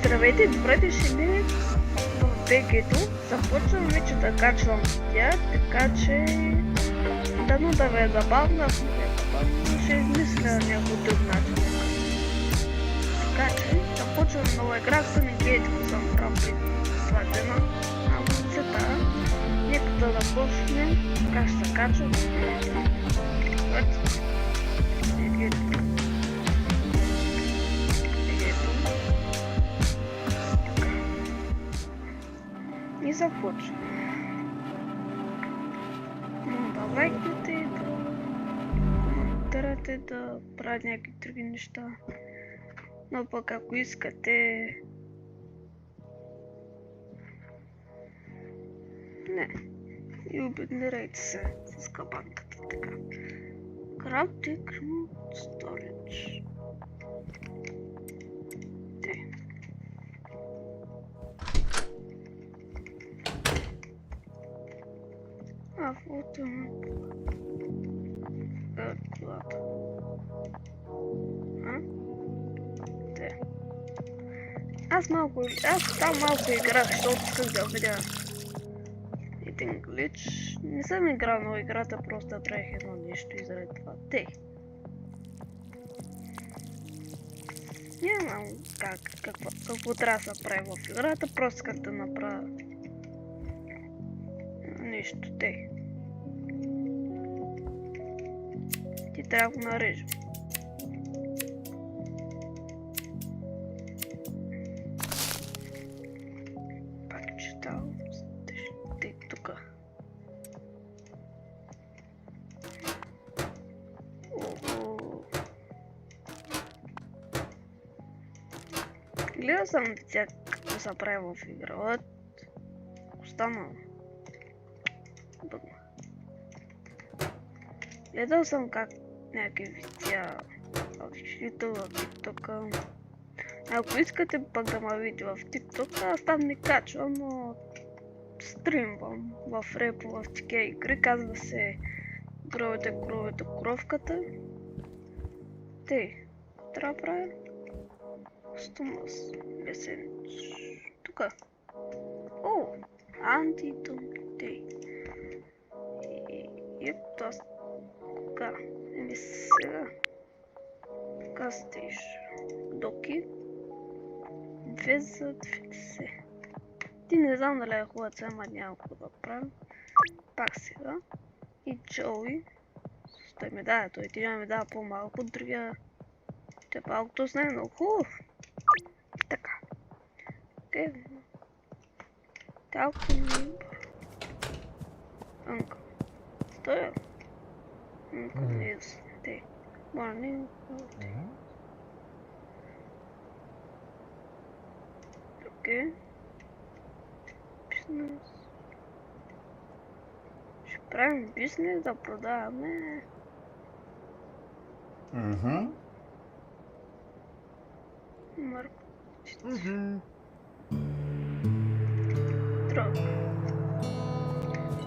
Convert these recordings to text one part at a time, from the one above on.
Здравейте, добре дошли в БГ-то. Започвам вече да качвам видеа, така че дано да ви е забавно, ако не е забавно, ще измисля някой друг начин. Така че започвам нова игра, ако не гледате, съм прав преди това дена. Ама цета, нека да започнем, как ще се качвам. И започвам. Да лайкнете, да коментирате, да правят някакви други неща. Но пък ако искате... Не. И обеднирайте се с кабанката, така. Crafting Storage. Вот он. Колата. Аз там малко играх, защото исках да видя един глич. Не съм играл много играта, просто правих едно нещо и заради това. Нямам какво трябва да се прави в играта, просто как да направя нещо. Ти трябва да го нарежем. Пак читавам. Тука. Гледал съм видеа какво се прави в игра. Останало. Гледал съм как някакви видеа в YouTube, в TikTok. Ако искате пък да ме видите в TikTok, аз там не качвам, но стримвам в репо, в такива игри, казва се Гровете, кровката. Трябва да правя Стомас, Месенч. Тука. Антитон, аз кога? Сега. Кастиш. Доки. 2 за 20. Ти не знам дали е хубаво, ама няма какво да правим. Пак сега. И Джоуи. Той ми дава, той ти ми дава по-малко, другия... Те малкото знае много хубав. Така. Талко ми... Анка. Стоя. Yes, morning. Okay. Бизнес. Ще правим бизнес да продаваме. Маркетици. Дрог.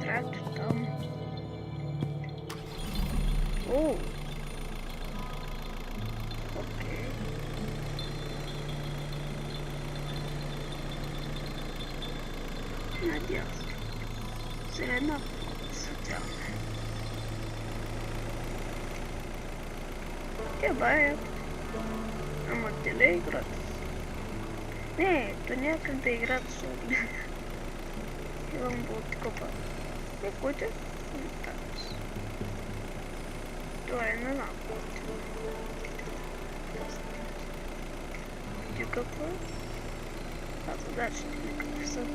Трактор там. Окей. Надясно. Зелена социална. Бая. Ама те ли играт? Не, то някак да играт, защото имам болтикопа. Кой-то? Това е на наплатила. Види какво е? Задачите никакви са.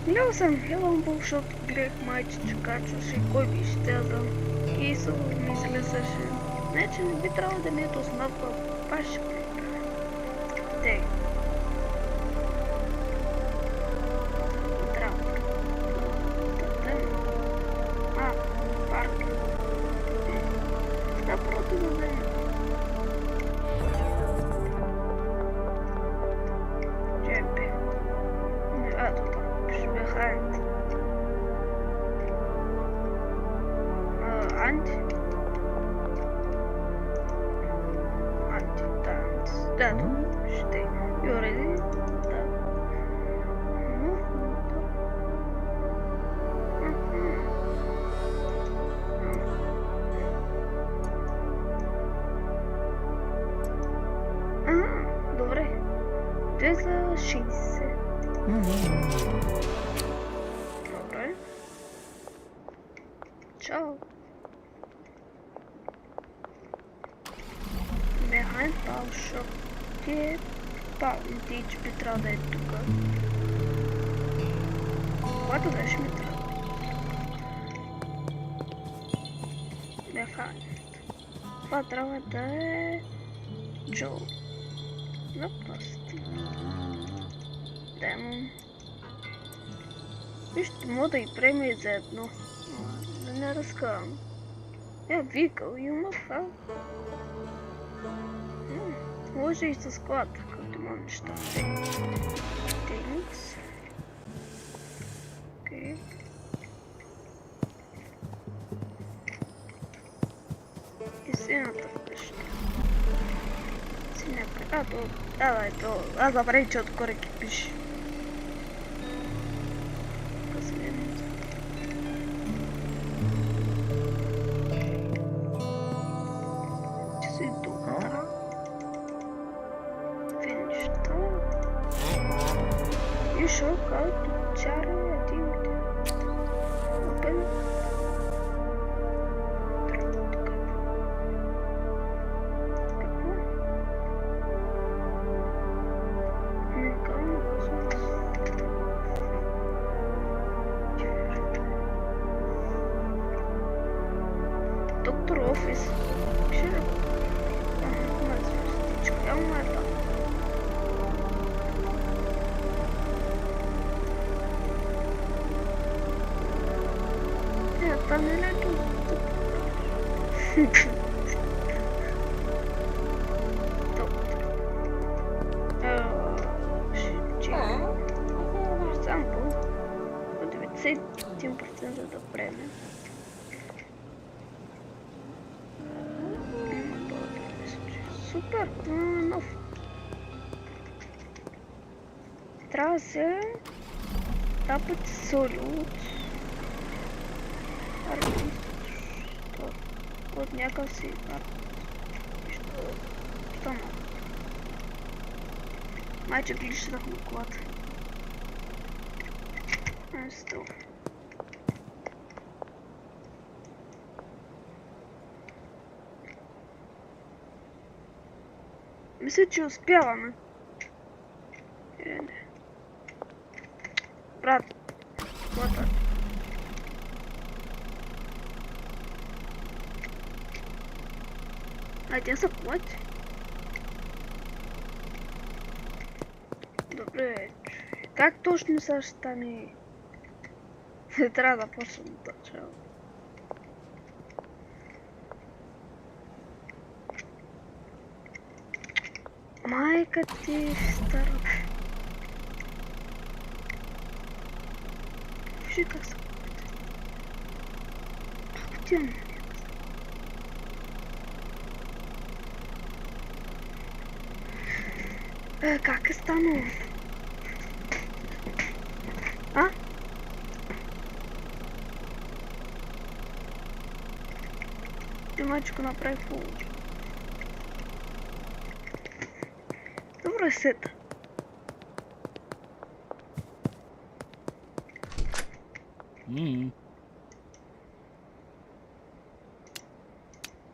Гледал съм Хелъмбъл, защото гледах майче, качваше и кой би ще да и съм ми излезаше. Не, че не би трябвало да ми е доснапва пашка. Да, ще You ready? Да. Ну, добре. 260. Добре. Чао. Behind Power Shop. Ти че би трябва да е тук. Когато беше ми трябва. Behind. Това трябва да е Джо. Напасти. Демон. Вижте, мога да ги премия заедно. Да не разкъвам. Викал има това. Може и с склад, като има неща. Теникс. Окей. И сината къща. Синяка. Давай то. Аз забравих, че отгоре ги пише. Доктор офис. Ще има звездичка. Ама да. Там не е тут. Сампл. 91% да преме. Супер, нов. Трябва да се тапат солют. От някакъв си Що много? Майче глишнах на колата. Сто. Мисля, че успяваме. Или не? Брат, колата. Те са колата. Добре. Как точно сега ще стане? Не трябва да почвам от начало. Майка ти стара. Вижи как са колата. Путин. Как е станало? А? Ти мачко направи получи. Добре сета.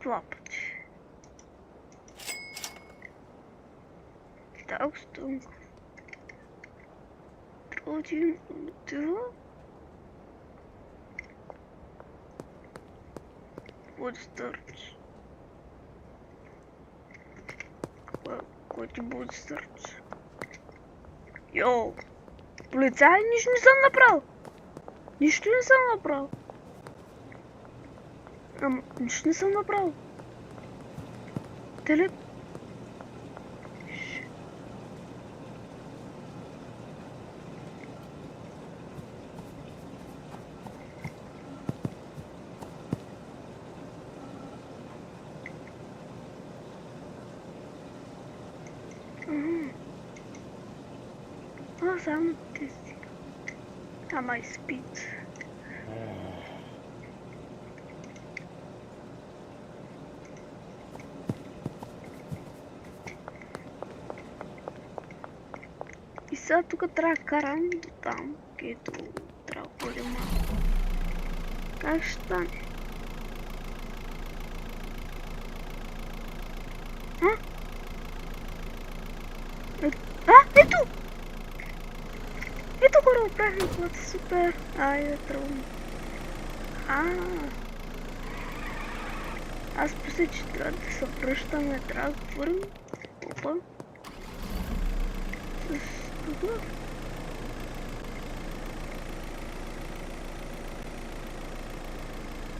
Два пъти. Таустунг. Один, два. Вот старт. Какой будет старт? Йоу. Полицай, нищо не съм направил. Нищо не съм направил. Нищо не съм направил. Теле... то само ти си. Ама и спит. И сега тук трябва да карам до там, където трябва да ходим малко. Как ще стане? Ето! Ето го направихме колата, супер! Айде, тръгвам. Аз мисля, че трябва да се връщаме, трябва да отворим. Опа. С това.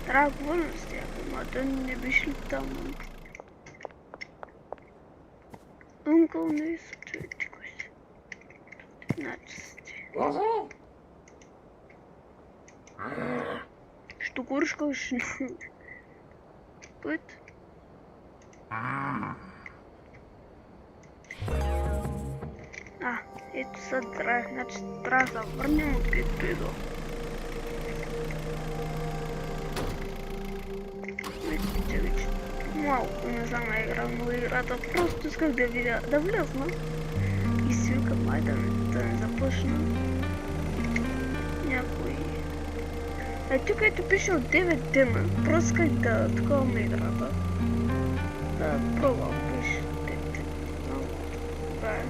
Трябва да говорим с тях, ама да не биш ли там? Uncle не е случайно. Значи. Что куришка ще път? Ето са трябва, значи трябва да върнем откъдето идва. Вече малко не знам да играм много играта, просто исках да видя, да влезна и си викам, ай да не започна някой. Тук ето пише от 9 дена, просто исках да таковаме играта. Да пробвам, пише 9 дена. Това е.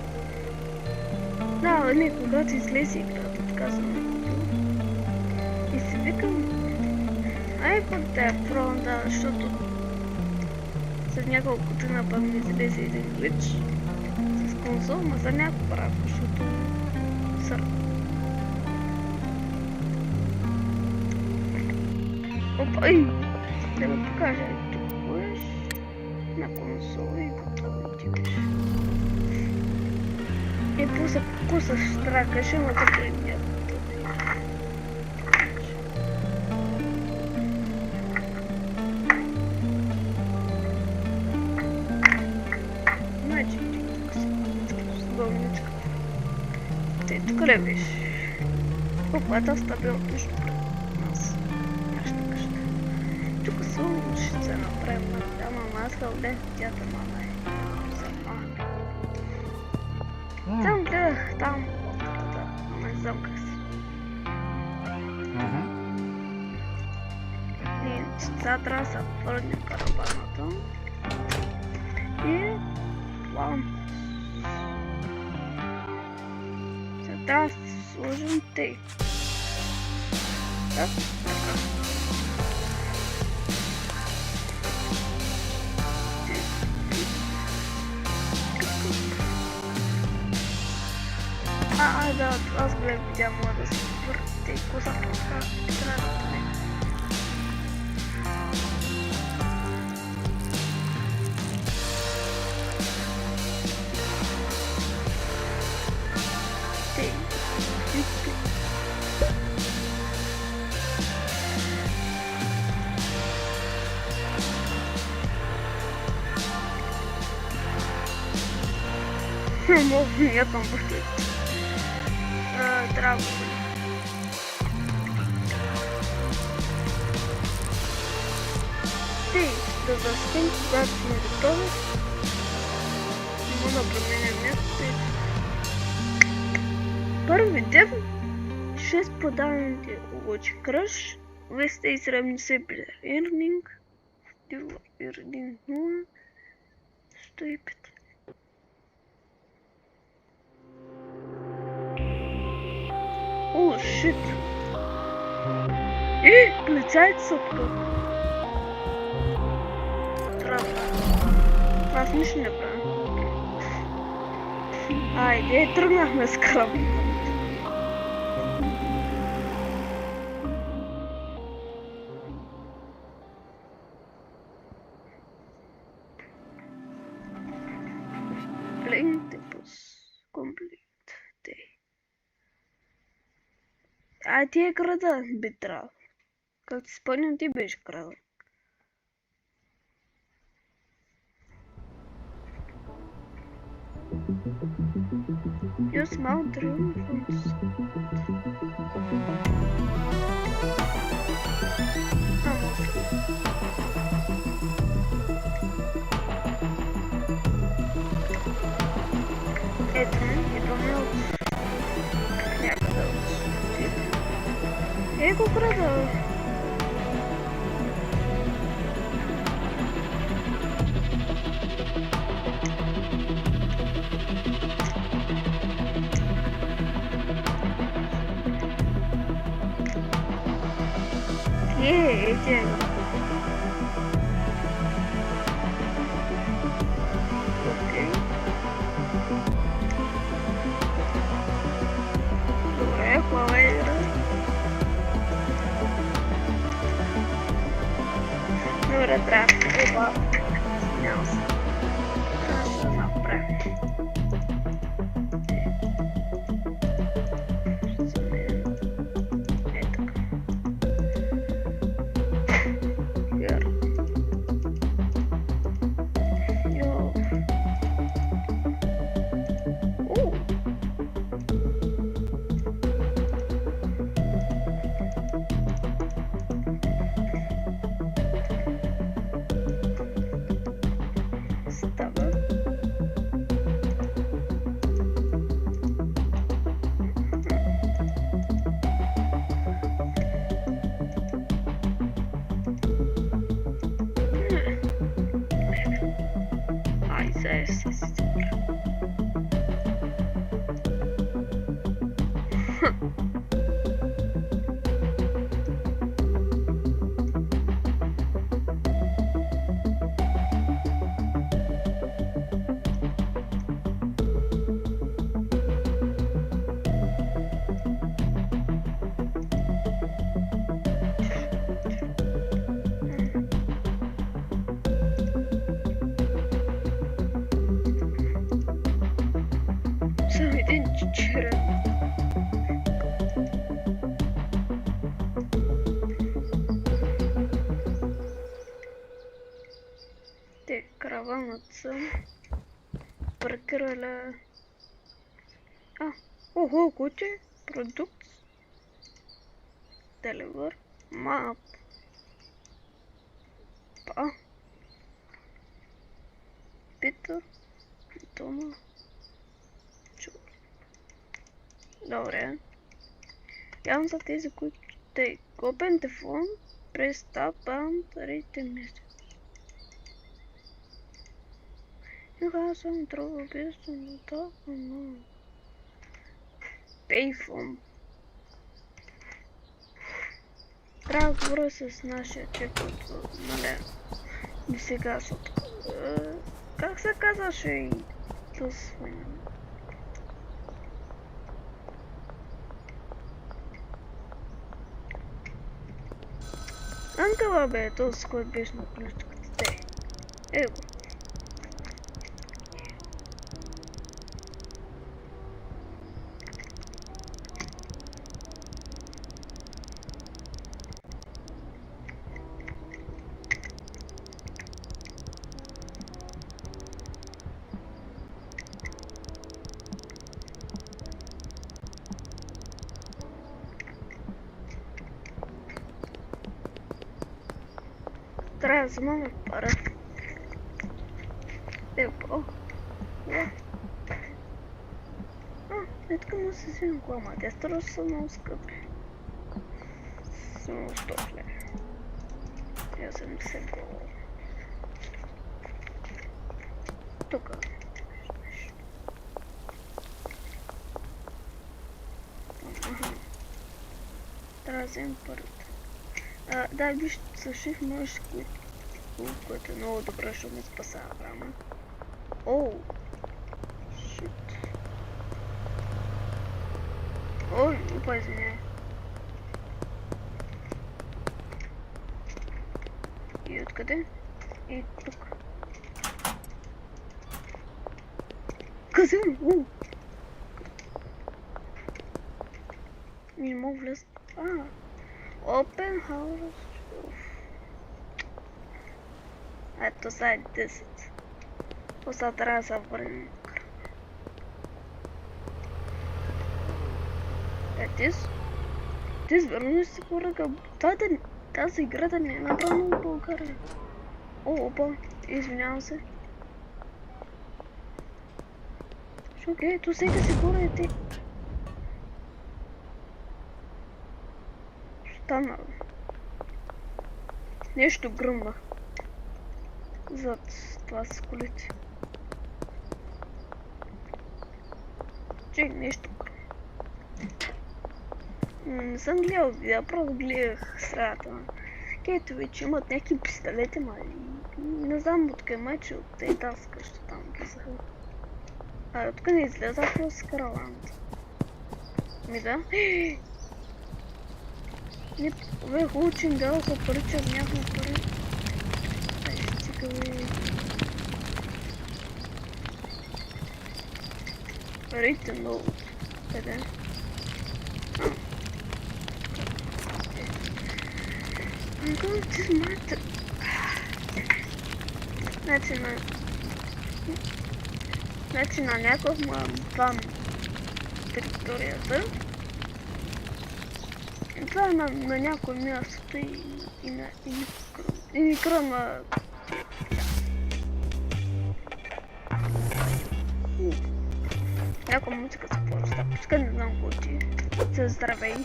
Да, не, когато излезе играта, така съм. И си викам, ай пък да я пробвам, да, защото след няколко дена пък ми излезе един глич с консол, ма за някакво правя, защото сър. Опа, и да ми покажа, тук бъдеш на консола и готово отиваш. И после кусаш страка, ще ма така и няма. Значи, с болничка. Ти тук ли биш? Опа, това стабилно точно пред нас. Нашата къща. Тук силно ще се направим. Ама маска отдех тята мама е. Там гледах там лодката, но не знам как си. И сега трябва да се върнем караваната. И план. Сега трябва да си сложим тей. Так, така. Да, аз гледам видео, мога да се върте и козата така трябва да стане. Мога, я там върте. Трябва да бъде. Тъй, да заспим, когато сме готови. Мога да променям място. Първи ден, 6 подаваните лучи кръж, 270 earning, earning 0, 105. О, шит! Полицайци са тук. Аз нищо не правя. Айде, тръгнахме с кръвни. Playing tempos complete day. Ти е града, би трябвало. Как ти спомням, ти беше града. use mount drill phones. Это не помню. Я продал. Я его продал. Идеально. Окей. Добре, хвала игра. Добре, трябва. Няма се. Трябва да се направи. Караванът прекарали. Ого, куче, продукт, деливер, мап, Питър, Тома, Чур. Добре. Явно за тези, които те open the phone, press tab and read the message. You have some trouble based on the top or no? Payphone. Трябва да говоря с нашия чек от не сега как се казваше и да свинем? Анкъла бе, този, който беше на ключката. Его. Трябва да вземаме пара. Така му се вземем кола, те струва са много скъпи. Само 100 лева. Я 70 кола. Тука. Трябва да вземем парата. Да, виж, съших можеш, което е много добре, защото ми спасава време. Оу! Шит. Ой, опа, извиняй. И откъде? И тук. Къде? Не мога влез. Open house. Ето са 10. После трябва да се върнем. Тез верно си поръка. Тази играта не е направена в България. Опа, извинявам се. Окей, то сега си горе ти. Стана. Нещо гръмна. Зад това с колите. Чек, нещо гръмна. Не съм гледал видео, просто гледах средата. Кето вече имат някакви пистолети, не знам откъде мачи от тази къща там казаха. Тук не излезах с караваната. Да. Не, хубаво, че им дадоха пари, че нямахме пари. Стига, парите много. Къде? Ти знаете. Значи на някакъв план територията. Това е на някое мястото и ни кръвна. Някаква музика се поръста, пускай не знам какво ти се здравей.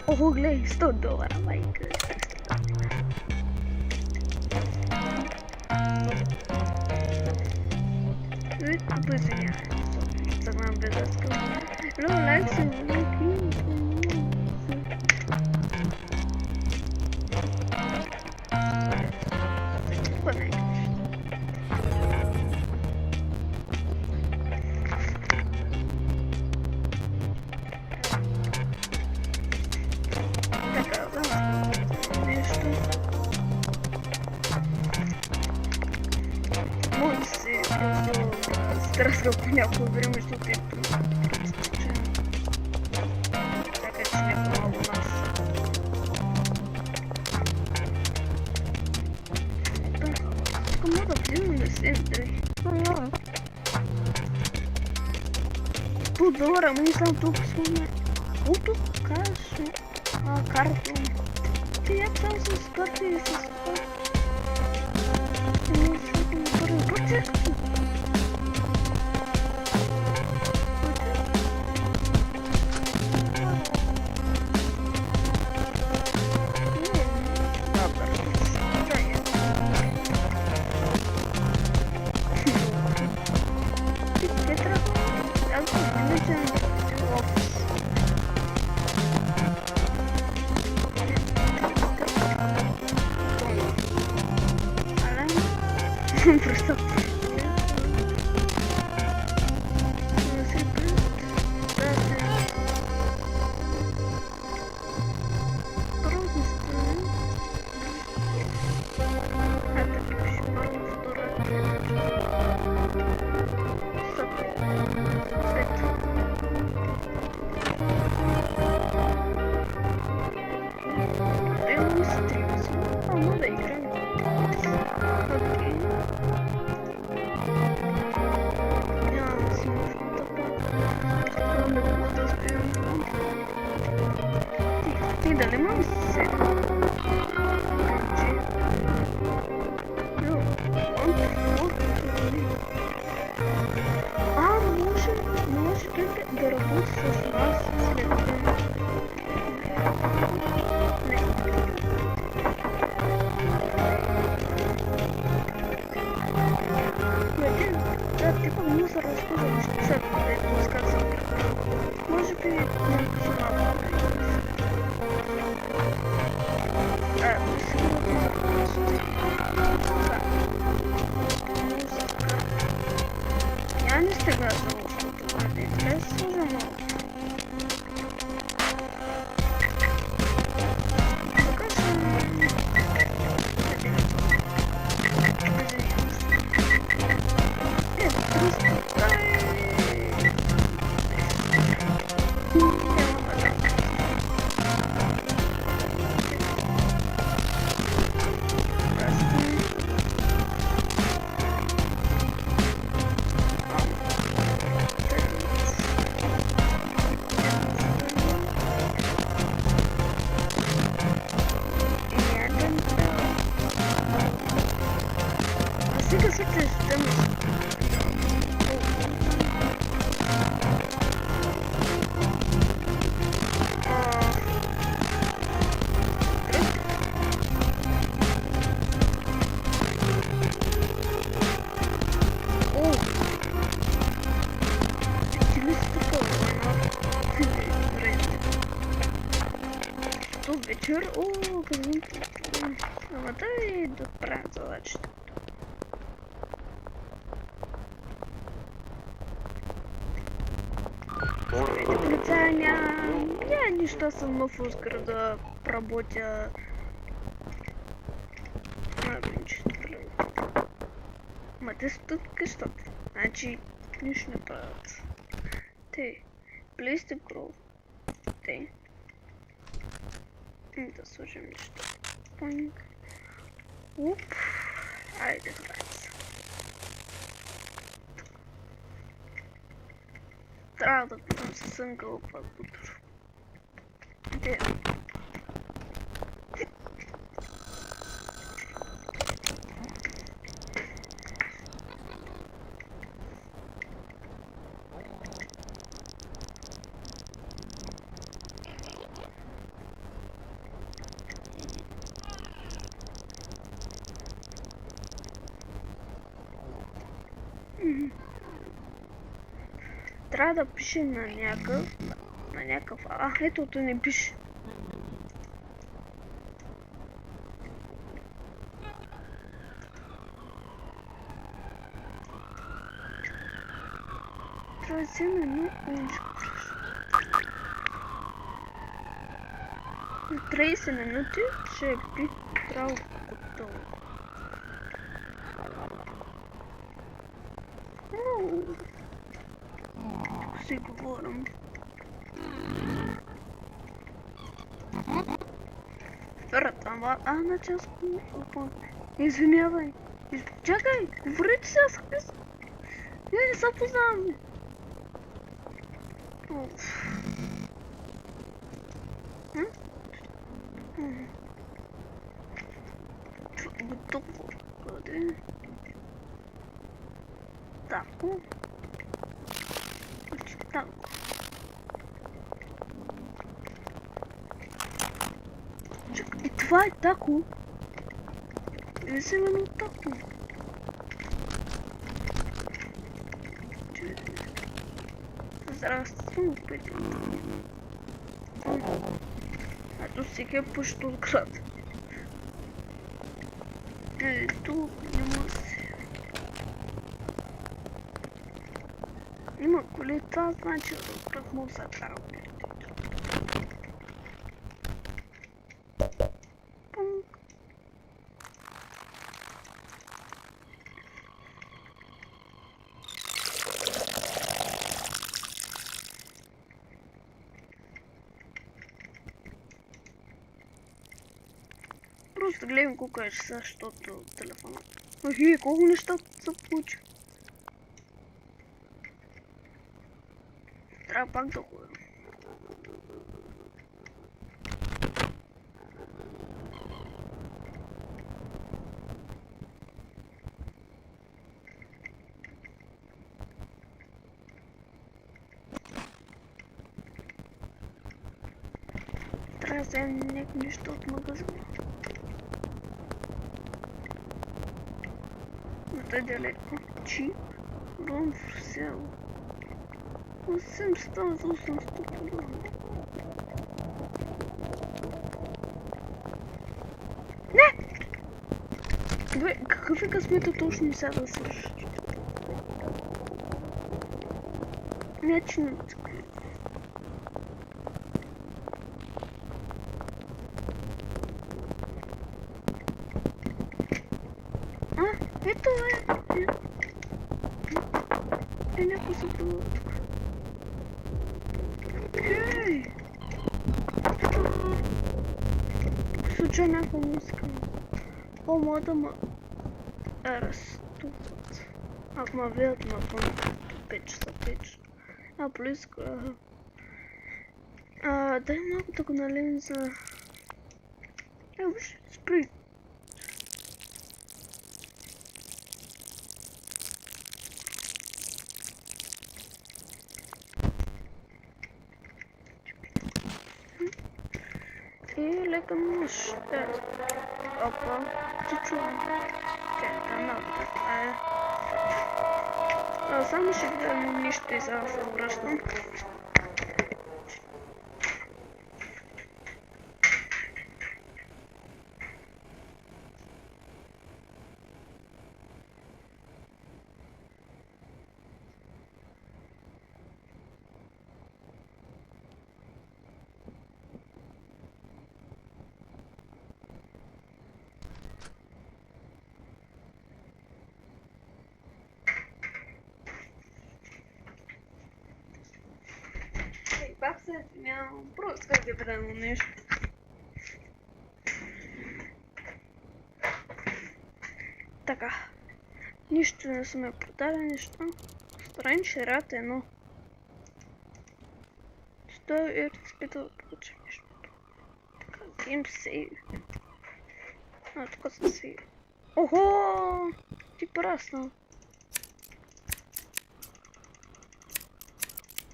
Охо, гледай, $100, майка. Извинявай, загнам без разкъл. Лайк се велики. Разгъл по някое време, защото е случайно. Така че не помага нас. Тук мога да влизам да се дръги. $100, ама не съм толкова сумна. Колко каш? Карта. Ти я само с карта и с карта. Не съм първи път. Просто... Дали имам се? Може да работи с нас след време. Да, типа му се разхода, ще се пускат. Може би някакъв малко. Я не стигна за лошото бъде. Без служа много. Така че... вечер. О, казвам. Ама дай да правим задачите. Полицая я нищо съм нов в града, работя Ма те са тук къщата, значи нищо не правят. Те, плейсте про. Те. Да сложим нещо. Панк. Уп. Айде, хватит. Трябва да питам със сънгъл пак утро. Де. Трябва да пише на някакъв... ето то не пише. Трябва да се на едно умчко. 30 минути ще би трябвало готово. Си говорим. Врата, на час. Извинявай. Чакай, говорите се аз хвист. Не се познаваме. Готово. Къде? Тако. Тако. И това е тако. Именно тако. Здравствуй, Петя. Ето сега е почти от град. Ето, няма се. Има коли, това значи от град му се кара. Просто гледам колко е часа, защото телефона. Охи, колко неща се получи. Трябва пак да ходя. Трябва да вземем някакви неща от магазина. Но е далеко. Чип. Ром в село. 800 за 800 лева. Не! Бе, какъв е късмета точно сега да свърши? Значи не така. Ето е! Някой се плува тук. Хей! Случай някаква музика. О, млада ма... разтупват. Ако ма видят на фона, пече са пече. Близко. Дай малко да го налем за... Виж, спри. И лека нож. Опа, ти чувам. Това е. Само ще гледам нищо и сега се връщам. Как се смятам? Просто как да правилно нещо. Така. Нищо не сме продали, нищо. Странч рад едно. 100 XP да получим нещо. Така, Game Save. А, тук са си. Охо! Ти порасна.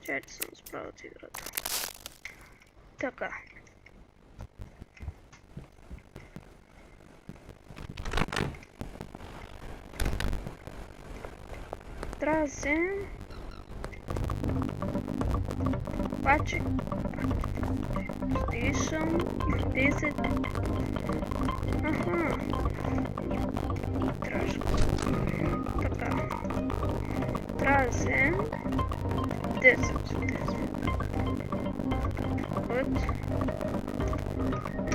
Чайте съм справил от играта. Така. Трябва да вземем пачек. Station 10. Аха. И тражка. Така. Трябва да вземем 10 от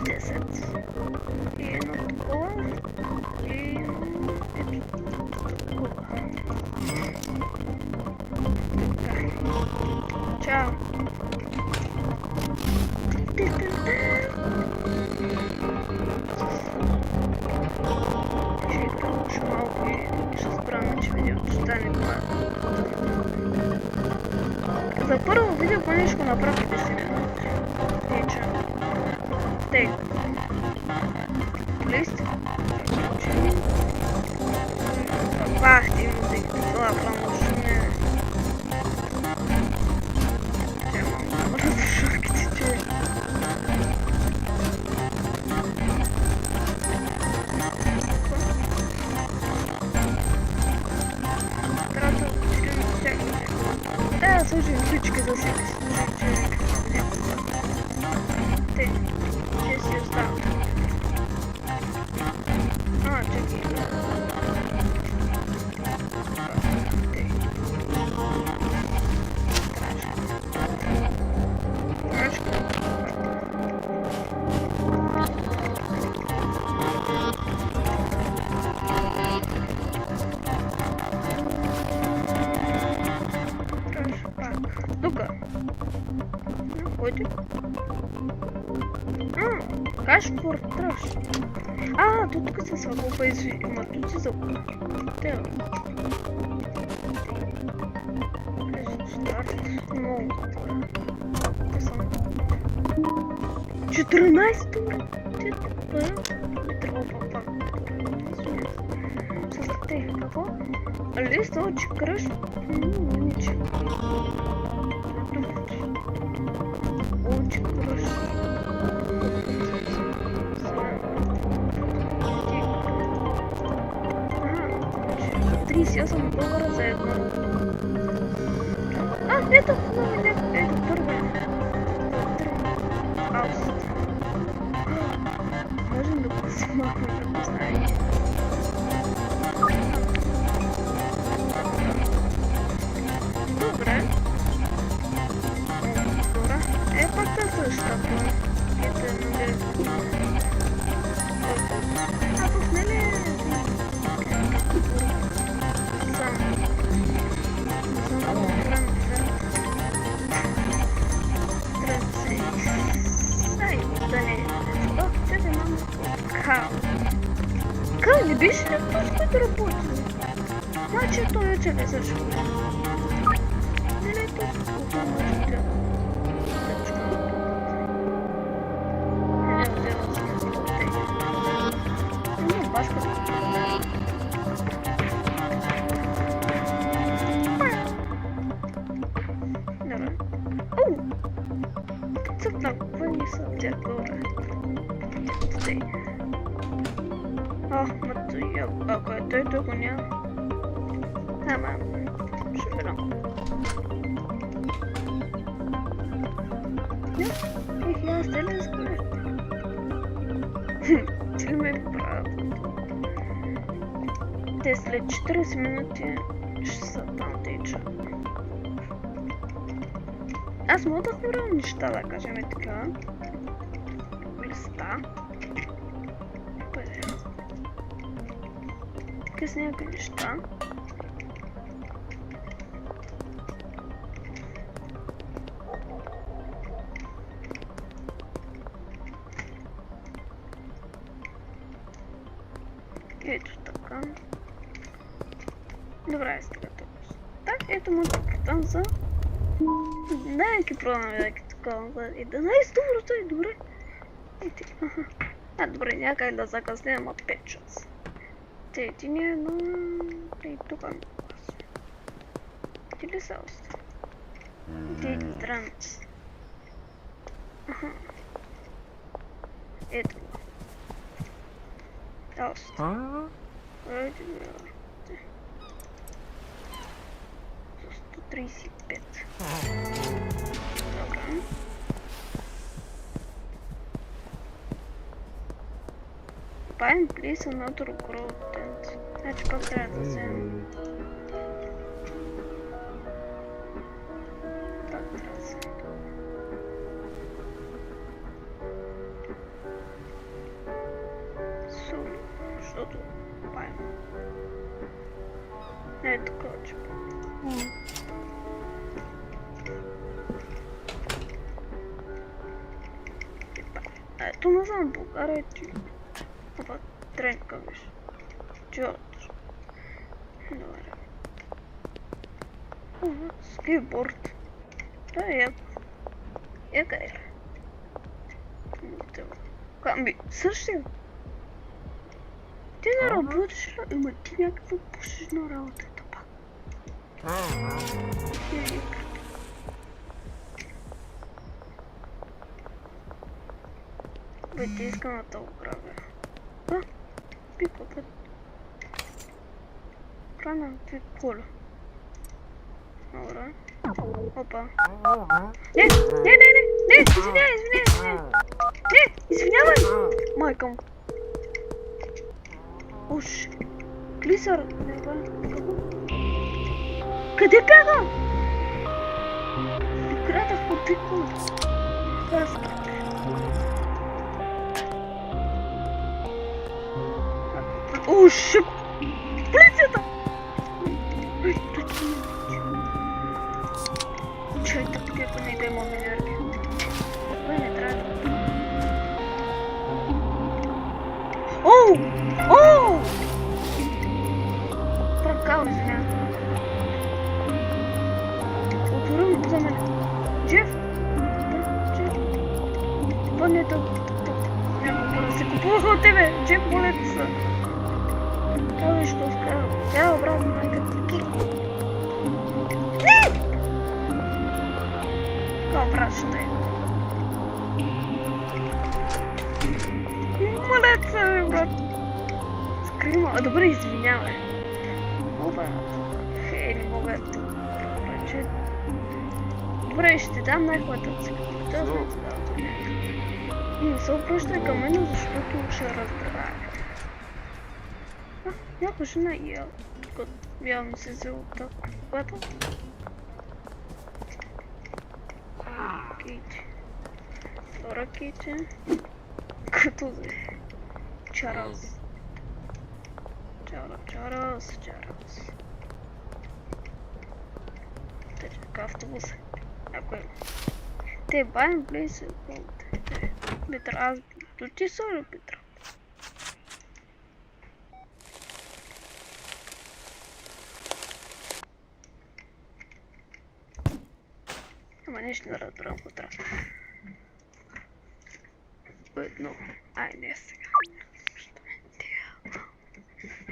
10 и едно такова и ето такова. Така. Чао. Ще приключа малко и ще спра, че видеото ще стане гладно. За първо видео поне ще го направя 10 минути. Тича. Тей. Лист. Бах ти музик. Това помощ не. Ще малко разрушавките чуя. Трябва да отидем всякъде. Да, сложим ключки за всеки случай. Те си остават. А, чакай. Те. Крашка. Тука. Ходи. Кашпорт траш. Тут се свобода извима. Тут си за... Тела. Старт. Много. Те съм. 14 тура. Те не трябва пак. Те, какво? Лист, очи, кръж. Ничего. Очень хорошо. 38 доллара за едно. Это първое. Ауст. Можем да го снимаме, да го знаем. Добре. Пак да същата. Ето нали... Пък нали... Сам. Ай, да не... Че се мама... Кал, не беше ли този, който работи? Значи той вече не също. Не е този, който може да гледа. Ако е той го няма. Ама, ще видам. Аз те не изглежда. Ти ме правят. Те след 40 минути ще са там теча. Аз мога да хвърля неща, да кажем така. Листа. С някакви неща. Ето така. Добре, сега тук. Так, ето му там за... Нека пробваме да такова за 11 доброто е добре. Добре, някак да закъснем от 5 часа. Те ти не е, но... И тук не паса. Ти ли са оста? Ти странец. Ето го. Оста. Ради ми още. 135. Добре. Find please another grow tent. Значи пак трябва да вземем. Так, трябва да вземем. Соли, защото паем. Не е така, че ето не знам, България ти. Това тренка виж. Джордж. Добре. Скейтборд. Да, яко. Яка е. Камби, същия. Ти не работиш ли? Има ти някакво пушиш на работата пак. Бе, ти искам да те ограбя. Пиква път. Крана, ти коля. Добре. Опа. Не, извинявай. Майка му. Уж. Клисър. Къде бяга? Крата в потиква. Уж. Полицията! Чай, така не да имаме енергия. Кой не трябва да... Оу! Пракал, извиня. Отворим за мен. Джеф? Да, Джеф. Това не е няколко да се купуваха от тебе. Джеф, моля те са. Това нещо скарам. Тя обратно, майка. Не! Какво пращай? Моля се, бе, брат. Скрима. Добре, извинявай. Оба. Не мога да прочет. Добре, ще дам най-хватът си. Това знам да дадам. Не се обръщай към мен, защото ще разбираме. Някаква жена и я. Тук явно се взел така. Когато? Ракети. Ракети. Като за Чарлз. Чарлз. Така автобус. Ако е. Те баем близо. Петър, аз ти са ли Петър? Ама нещо не разбирам какво трябва. Но, не сега.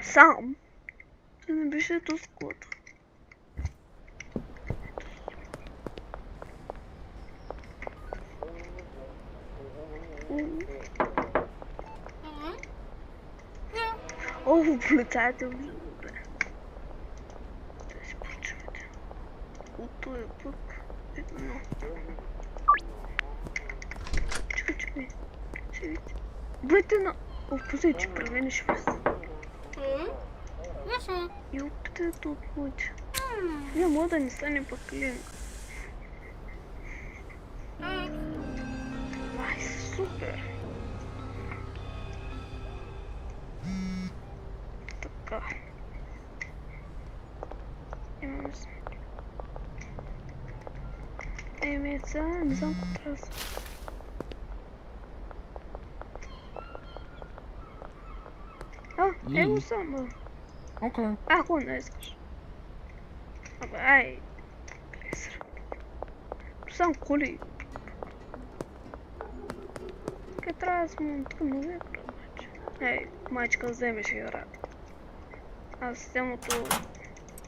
Сам? Ти не беше ето скота. Полицаите влизат. Да си почувате. От този пък. Едно. Чакай. Бъдете на... Пусай, че промениш вес. И опитай да отмъча. Не мога да не стане пък клинка. Ай, супер! Така. Имаме се. Сега, не знам какво трябва да се. Ево само. Окей. Ако не искаш. Абе, ай. Глесър. Сам коли. Къде трябва да сме тук много игра, значи. Ей, майчка, вземеш игра. Аз системото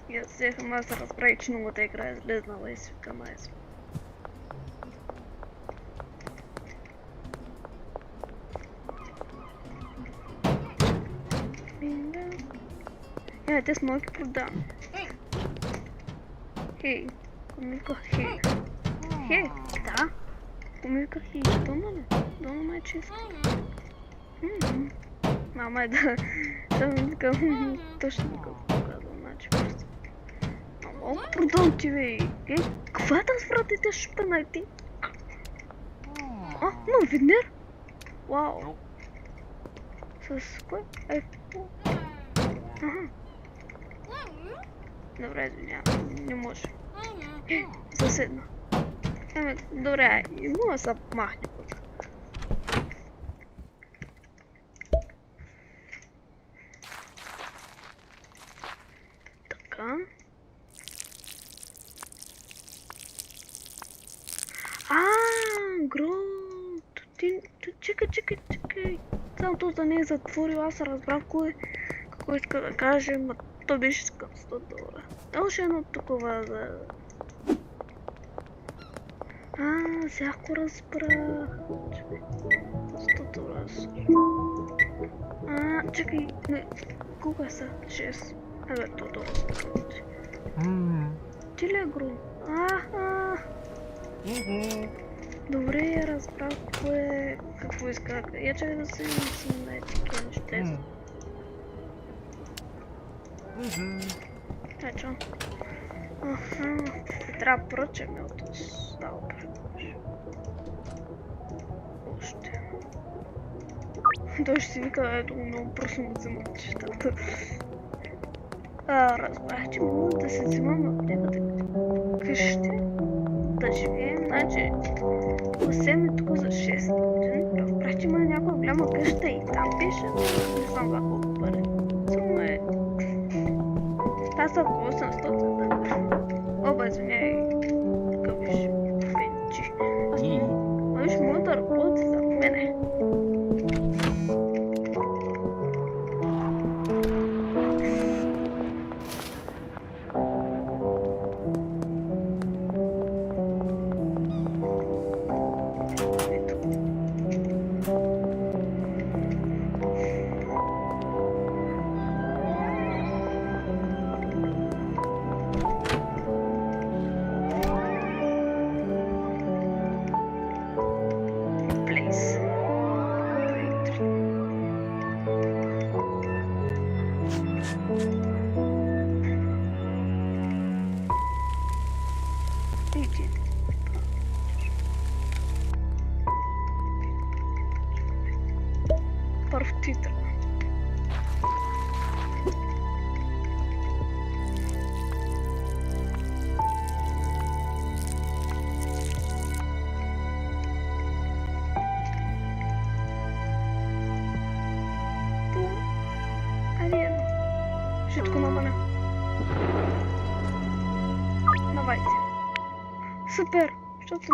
я взех, аз се разправих, че новата игра е излезнала и си викам, ай сме. Те с малки продам. Хей, помилка хей. Хей, да. Помилка хей, дома ли? Дома май чиска. Мама е да. Само викам, точно викам, казвам, значи просто. Малко продам ти, бе. Ей, каква е тази вратите шпанайти? Новинер? Вау. С кой? Ага. Добре, извинявам, не може. Заседна. Добре, и мога да се махне. Така. Грот. Чекай. Само то да не е затворил, аз разбрах какво иска да каже, но то беше скъп $100. Още едно такова за... всяко разбрах. Чекай. $100. Чекай, не, колко са? 6. Абе, то разбрах. Ти ли е Грот? Добре, разбрах какво иска. Я чакай да се мислим на такива неща. Ето. Трябва поръчаме от става прекош. Още. Той ще си вика, ето много просто му взимам нещата. Разбрах, че мога да се взимам от неговата къщи. Да живеем, значи осем е тук за 6 години. Разбрах, че има някаква голяма къща и там пише, не знам за колко пари. Само е... Та са около 800. Оба, извиняй, такъв виж, фенчи. Виж, мога да работи за мене. Първ титър. Швидко на мене. На 20. Супер! Защото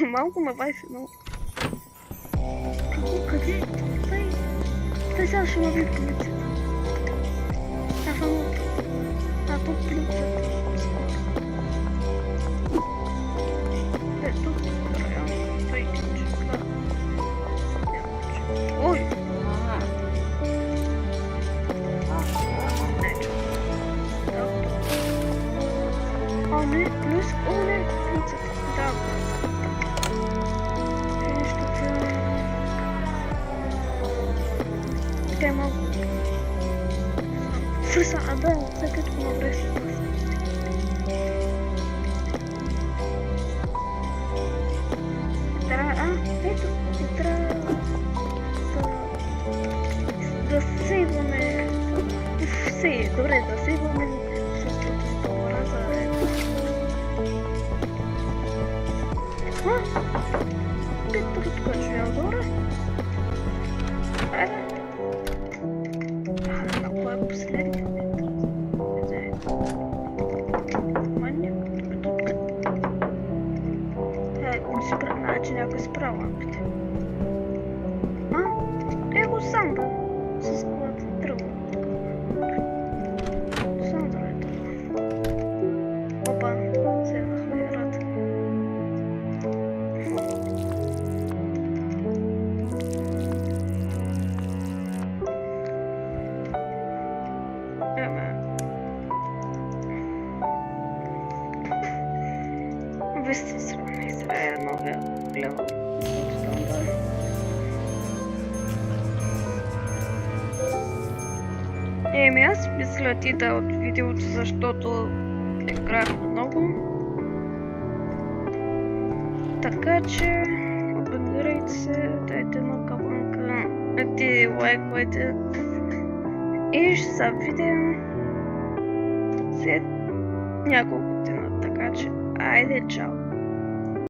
малко на 20, но... Къде? Той сега ще лови полицията. Аз само... тук полицията. Ето, реално, той чека. Ой! Не, плюс, не, полицията. Да, те малко. Фръса, да, след като го набреш. Ето, трябва да сейваме. Добре, да сейваме $600 за ето. Тук е живял добре. това е последния метър. Не си правя, че някой справа лампите. Его Сандра с колата тръгва. Сандра е това. Опа, седнахме играта. Вижте сравни, сега е новия левел. Аз мисля ти да от видеото, защото играх много. Така че абонирайте се, дайте една каванка, лайквайте и ще се видим след няколко дена. Така че, айде, чао!